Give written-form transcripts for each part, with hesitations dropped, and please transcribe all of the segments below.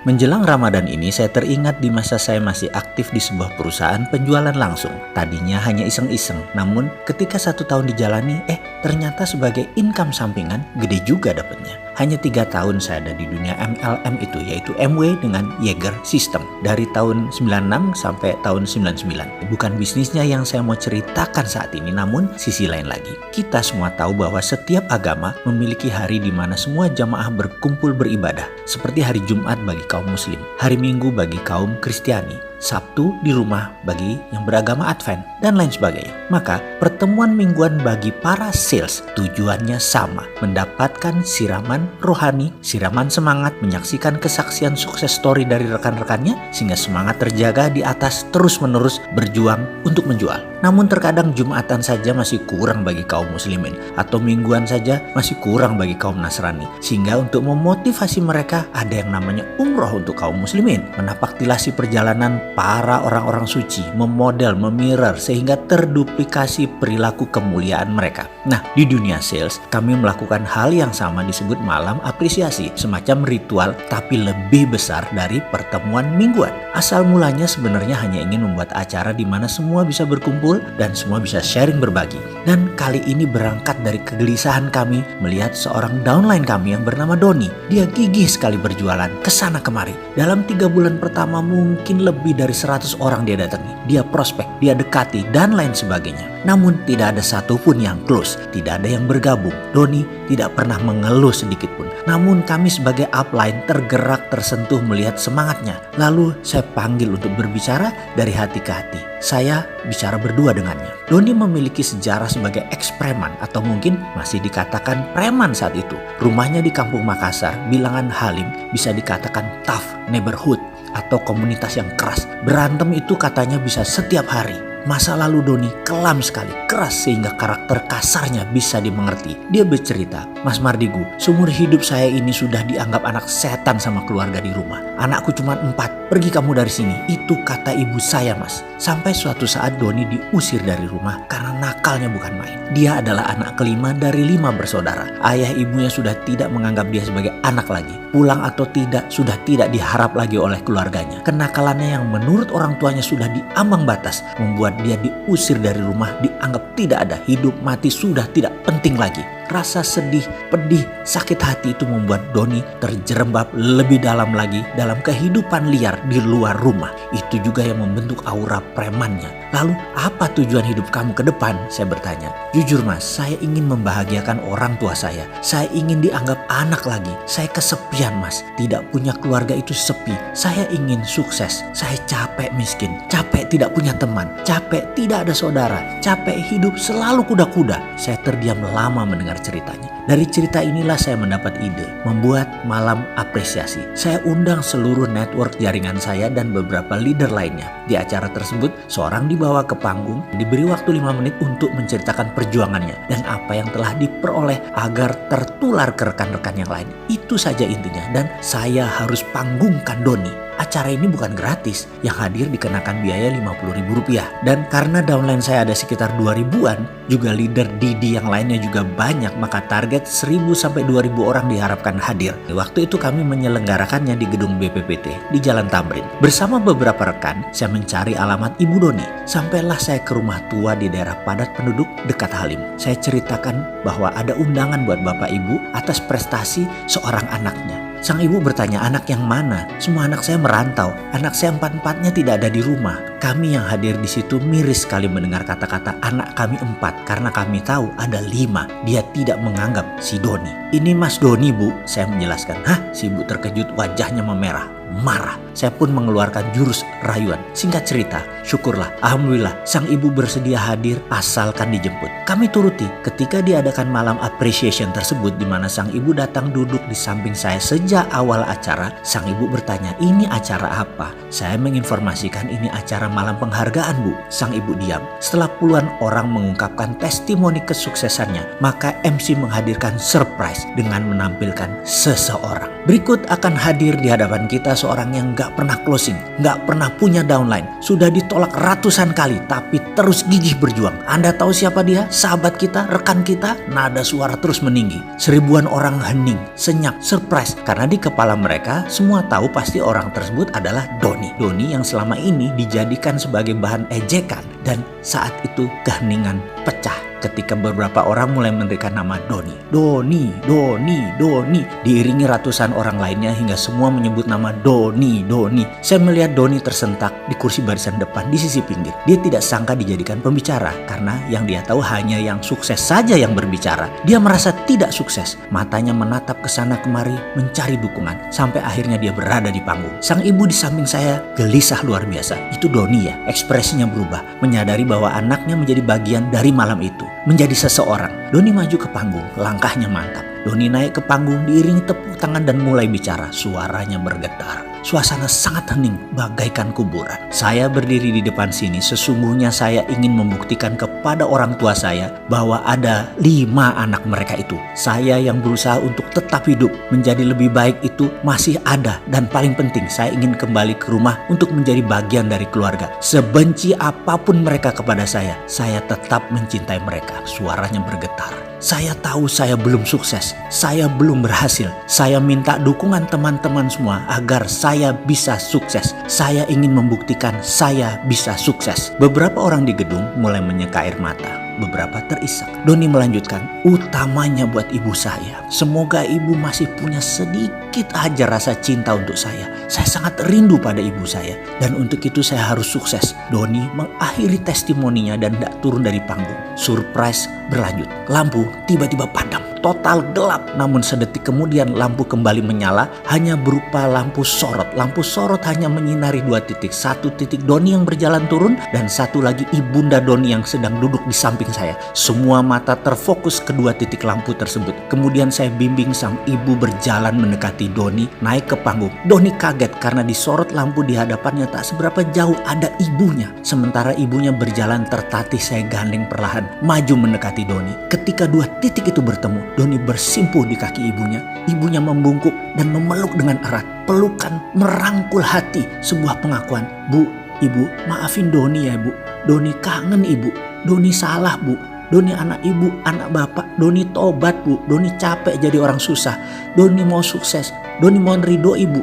Menjelang Ramadan ini saya teringat di masa saya masih aktif di sebuah perusahaan penjualan langsung. Tadinya hanya iseng-iseng, namun ketika 1 tahun dijalani, ternyata sebagai income sampingan gede juga dapatnya. Hanya 3 tahun saya ada di dunia MLM itu, yaitu MW dengan Jaeger System. Dari tahun 96 sampai tahun 99. Bukan bisnisnya yang saya mau ceritakan saat ini, namun sisi lain lagi. Kita semua tahu bahwa setiap agama memiliki hari di mana semua jamaah berkumpul beribadah. Seperti hari Jumat bagi kaum Muslim, hari Minggu bagi kaum Kristiani, Sabtu di rumah bagi yang beragama Advent, dan lain sebagainya. Maka pertemuan mingguan bagi para sales tujuannya sama, mendapatkan siraman rohani, siraman semangat, menyaksikan kesaksian sukses story dari rekan-rekannya, sehingga semangat terjaga di atas terus-menerus berjuang untuk menjual. Namun terkadang Jumatan saja masih kurang bagi kaum muslimin, atau mingguan saja masih kurang bagi kaum Nasrani. Sehingga untuk memotivasi mereka ada yang namanya umroh untuk kaum muslimin, menapaktilasi perjalanan para orang-orang suci, memodel, memirror sehingga terduplikasi perilaku kemuliaan mereka. Nah, di dunia sales kami melakukan hal yang sama disebut malam apresiasi, semacam ritual tapi lebih besar dari pertemuan mingguan. Asal mulanya sebenarnya hanya ingin membuat acara di mana semua bisa berkumpul dan semua bisa sharing berbagi. Dan kali ini berangkat dari kegelisahan kami melihat seorang downline kami yang bernama Doni. Dia gigih sekali berjualan kesana kemari. Dalam 3 bulan pertama mungkin lebih dari 100 orang dia datangi. Dia prospek, dia dekati, dan lain sebagainya. Namun tidak ada satupun yang close, tidak ada yang bergabung. Doni tidak pernah mengeluh sedikit pun. Namun kami sebagai upline tergerak, tersentuh melihat semangatnya. Lalu saya panggil untuk berbicara dari hati ke hati. Saya bicara berdua dengannya. Doni memiliki sejarah sebagai ex-preman atau mungkin masih dikatakan preman saat itu. Rumahnya di Kampung Makassar, bilangan Halim, bisa dikatakan tough neighborhood atau komunitas yang keras. Berantem itu katanya bisa setiap hari. Masa lalu Doni kelam sekali, keras sehingga karakter kasarnya bisa dimengerti. Dia bercerita, "Mas Mardigu, seumur hidup saya ini sudah dianggap anak setan sama keluarga di rumah. Anakku cuma 4, pergi kamu dari sini." Itu kata ibu saya, Mas. Sampai suatu saat Doni diusir dari rumah karena nakalnya bukan main. Dia adalah anak kelima dari 5 bersaudara. Ayah ibunya sudah tidak menganggap dia sebagai anak lagi. Pulang atau tidak sudah tidak diharap lagi oleh keluarganya. Kenakalannya yang menurut orang tuanya sudah diambang batas membuat dia diusir dari rumah, dianggap tidak ada, hidup mati sudah tidak penting lagi. Rasa sedih, pedih, sakit hati itu membuat Doni terjerembab lebih dalam lagi dalam kehidupan liar di luar rumah. Itu juga yang membentuk aura premannya. Lalu apa tujuan hidup kamu ke depan? Saya bertanya. Jujur Mas, saya ingin membahagiakan orang tua saya. Saya ingin dianggap anak lagi. Saya kesepian Mas. Tidak punya keluarga itu sepi. Saya ingin sukses. Saya capek miskin. Capek tidak punya teman. Capek tidak ada saudara. Capek hidup selalu kuda-kuda. Saya terdiam lama mendengar ceritanya. Dari cerita inilah saya mendapat ide membuat malam apresiasi. Saya undang seluruh network jaringan saya dan beberapa leader lainnya. Di acara tersebut seorang dibawa ke panggung, diberi waktu 5 menit untuk menceritakan perjuangannya dan apa yang telah diperoleh agar tertular ke rekan-rekan yang lain. Itu saja intinya, dan saya harus panggungkan Doni. Acara ini bukan gratis, yang hadir dikenakan biaya Rp50.000. Dan karena downline saya ada sekitar 2000-an, juga leader Didi yang lainnya juga banyak, maka target 1000 sampai 2000 orang diharapkan hadir. Waktu itu kami menyelenggarakannya di gedung BPPT di Jalan Tamrin. Bersama beberapa rekan, saya mencari alamat Ibu Doni. Sampailah saya ke rumah tua di daerah padat penduduk dekat Halim. Saya ceritakan bahwa ada undangan buat Bapak Ibu atas prestasi seorang anaknya. Sang ibu bertanya, anak yang mana? Semua anak saya merantau. Anak saya 4-4-nya tidak ada di rumah. Kami yang hadir di situ miris sekali mendengar kata-kata anak kami 4 karena kami tahu ada 5. Dia tidak menganggap si Doni. Ini Mas Doni Bu, saya menjelaskan. Hah? Si ibu terkejut, wajahnya memerah. Marah. Saya pun mengeluarkan jurus rayuan. Singkat cerita, syukurlah, alhamdulillah sang ibu bersedia hadir asalkan dijemput. Kami turuti. Ketika diadakan malam appreciation tersebut di mana sang ibu datang duduk di samping saya sejak awal acara, sang ibu bertanya, "Ini acara apa?" Saya menginformasikan ini acara malam penghargaan Bu. Sang ibu diam. Setelah puluhan orang mengungkapkan testimoni kesuksesannya, maka MC menghadirkan surprise dengan menampilkan seseorang. Berikut akan hadir di hadapan kita seorang yang gak pernah closing, gak pernah punya downline. Sudah ditolak ratusan kali tapi terus gigih berjuang. Anda tahu siapa dia? Sahabat kita, rekan kita? Nada suara terus meninggi. Seribuan orang hening, senyap, surprise. Karena di kepala mereka semua tahu pasti orang tersebut adalah Doni. Doni yang selama ini dijadikan sebagai bahan ejekan. Dan saat itu keheningan pecah ketika beberapa orang mulai memberikan nama Doni. Doni, Doni, Doni. Diiringi ratusan orang lainnya hingga semua menyebut nama Doni, Doni. Saya melihat Doni tersentak di kursi barisan depan di sisi pinggir. Dia tidak sangka dijadikan pembicara karena yang dia tahu hanya yang sukses saja yang berbicara. Dia merasa tidak sukses. Matanya menatap ke sana kemari mencari dukungan. Sampai akhirnya dia berada di panggung. Sang ibu di samping saya gelisah luar biasa. Itu Doni ya. Ekspresinya berubah. Menyadari bahwa anaknya menjadi bagian dari malam itu. Menjadi seseorang. Doni maju ke panggung, langkahnya mantap. Doni naik ke panggung diiringi tepuk tangan dan mulai bicara. Suaranya bergetar. Suasana sangat hening bagaikan kuburan. Saya berdiri di depan sini, sesungguhnya saya ingin membuktikan kepada orang tua saya bahwa ada 5 anak mereka itu. Saya yang berusaha untuk tetap hidup, menjadi lebih baik itu masih ada. Dan paling penting, saya ingin kembali ke rumah untuk menjadi bagian dari keluarga. Sebenci apapun mereka kepada saya tetap mencintai mereka. Suaranya bergetar. Saya tahu saya belum sukses, saya belum berhasil. Saya minta dukungan teman-teman semua agar saya bisa sukses. Saya ingin membuktikan saya bisa sukses. Beberapa orang di gedung mulai menyeka air mata. Beberapa terisak. Doni melanjutkan, utamanya buat ibu saya. Semoga ibu masih punya sedikit aja rasa cinta untuk saya. Saya sangat rindu pada ibu saya. Dan untuk itu saya harus sukses. Doni mengakhiri testimoninya dan tidak turun dari panggung. Surprise berlanjut. Lampu tiba-tiba padam. Total gelap, namun sedetik kemudian lampu kembali menyala, hanya berupa lampu sorot. Lampu sorot hanya menyinari 2 titik. 1 titik Doni yang berjalan turun dan 1 lagi ibunda Doni yang sedang duduk di samping saya. Semua mata terfokus ke 2 titik lampu tersebut. Kemudian saya bimbing sang ibu berjalan mendekati Doni, naik ke panggung. Doni kaget karena disorot lampu di hadapannya tak seberapa jauh ada ibunya. Sementara ibunya berjalan tertatih, saya gandeng perlahan, maju mendekati Doni. Ketika 2 titik itu bertemu, Doni bersimpuh di kaki ibunya. Ibunya membungkuk dan memeluk dengan erat. Pelukan merangkul hati. Sebuah pengakuan. Bu, ibu, maafin Doni ya bu. Doni kangen ibu. Doni salah bu. Doni anak ibu, anak bapak. Doni tobat bu. Doni capek jadi orang susah. Doni mau sukses. Doni mohon ridho ibu.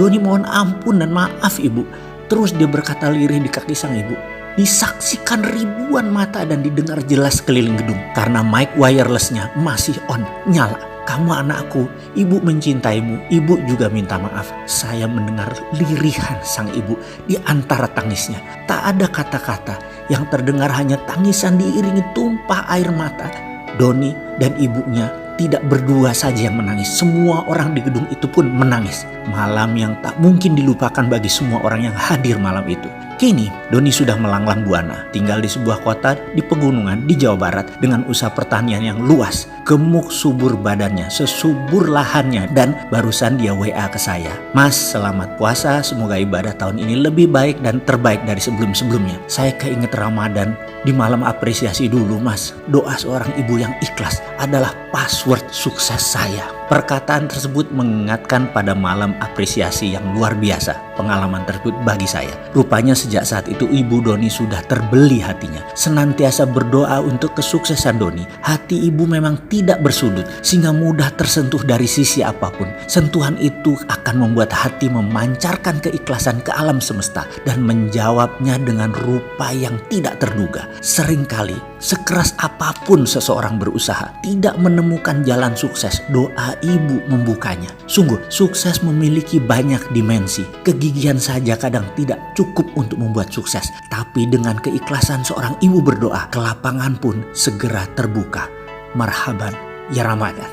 Doni mohon ampun dan maaf ibu. Terus dia berkata lirih di kaki sang ibu. Disaksikan ribuan mata dan didengar jelas keliling gedung karena mic wirelessnya masih on, nyala. Kamu anakku, ibu mencintaimu, ibu juga minta maaf. Saya mendengar lirihan sang ibu di antara tangisnya. Tak ada kata-kata, yang terdengar hanya tangisan diiringi tumpah air mata. Doni dan ibunya tidak berdua saja yang menangis, semua orang di gedung itu pun menangis. Malam yang tak mungkin dilupakan bagi semua orang yang hadir malam itu. Kini Doni sudah melanglang buana, tinggal di sebuah kota di pegunungan di Jawa Barat dengan usaha pertanian yang luas. Gemuk subur badannya, sesubur lahannya, dan barusan dia WA ke saya. Mas, selamat puasa, semoga ibadah tahun ini lebih baik dan terbaik dari sebelum-sebelumnya. Saya keinget Ramadan, di malam apresiasi dulu mas. Doa seorang ibu yang ikhlas adalah password sukses saya. Perkataan tersebut mengingatkan pada malam apresiasi yang luar biasa. Pengalaman tersebut bagi saya. Rupanya sejak saat itu ibu Doni sudah terbeli hatinya. Senantiasa berdoa untuk kesuksesan Doni. Hati ibu memang tidak bersudut sehingga mudah tersentuh dari sisi apapun. Sentuhan itu akan membuat hati memancarkan keikhlasan ke alam semesta dan menjawabnya dengan rupa yang tidak terduga. Seringkali sekeras apapun seseorang berusaha tidak menemukan jalan sukses, doa ibu membukanya. Sungguh, sukses memiliki banyak dimensi. Kegigihan saja kadang tidak cukup untuk membuat sukses. Tapi dengan keikhlasan seorang ibu berdoa, kelapangan pun segera terbuka. Marhaban ya Ramadan.